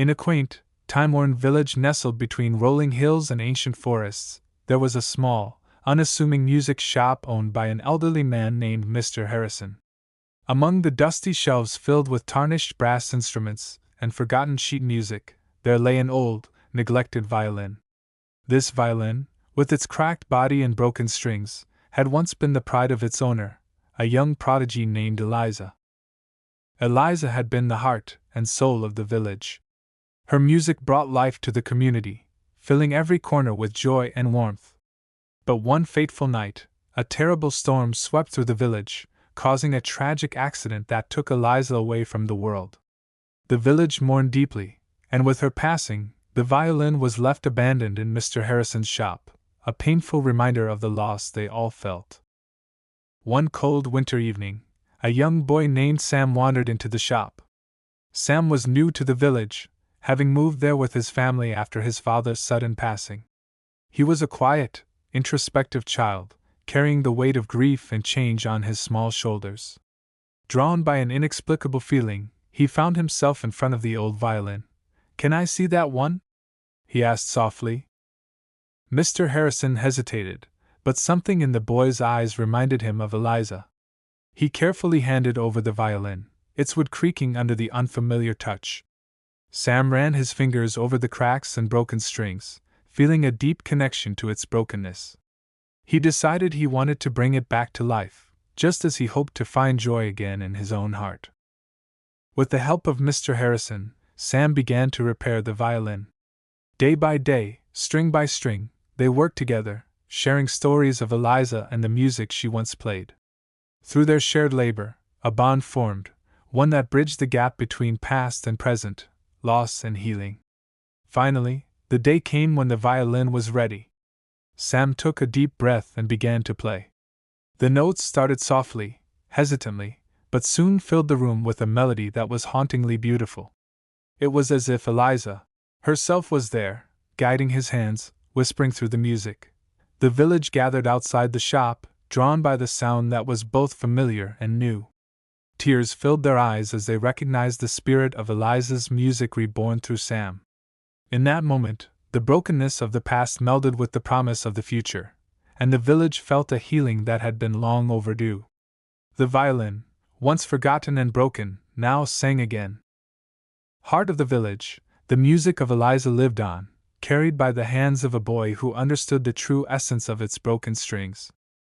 In a quaint, time-worn village nestled between rolling hills and ancient forests, there was a small, unassuming music shop owned by an elderly man named Mr. Harrison. Among the dusty shelves filled with tarnished brass instruments and forgotten sheet music, there lay an old, neglected violin. This violin, with its cracked body and broken strings, had once been the pride of its owner, a young prodigy named Eliza. Eliza had been the heart and soul of the village. Her music brought life to the community, filling every corner with joy and warmth. But one fateful night, a terrible storm swept through the village, causing a tragic accident that took Eliza away from the world. The village mourned deeply, and with her passing, the violin was left abandoned in Mr. Harrison's shop, a painful reminder of the loss they all felt. One cold winter evening, a young boy named Sam wandered into the shop. Sam was new to the village, having moved there with his family after his father's sudden passing. He was a quiet, introspective child, carrying the weight of grief and change on his small shoulders. Drawn by an inexplicable feeling, he found himself in front of the old violin. "Can I see that one?" he asked softly. Mr. Harrison hesitated, but something in the boy's eyes reminded him of Eliza. He carefully handed over the violin, its wood creaking under the unfamiliar touch. Sam ran his fingers over the cracks and broken strings, feeling a deep connection to its brokenness. He decided he wanted to bring it back to life, just as he hoped to find joy again in his own heart. With the help of Mr. Harrison, Sam began to repair the violin. Day by day, string by string, they worked together, sharing stories of Eliza and the music she once played. Through their shared labor, a bond formed, one that bridged the gap between past and present, loss and healing. Finally, the day came when the violin was ready. Sam took a deep breath and began to play. The notes started softly, hesitantly, but soon filled the room with a melody that was hauntingly beautiful. It was as if Eliza herself was there, guiding his hands, whispering through the music. The village gathered outside the shop, drawn by the sound that was both familiar and new. Tears filled their eyes as they recognized the spirit of Eliza's music reborn through Sam. In that moment, the brokenness of the past melded with the promise of the future, and the village felt a healing that had been long overdue. The violin, once forgotten and broken, now sang again. Heart of the village, the music of Eliza lived on, carried by the hands of a boy who understood the true essence of its broken strings.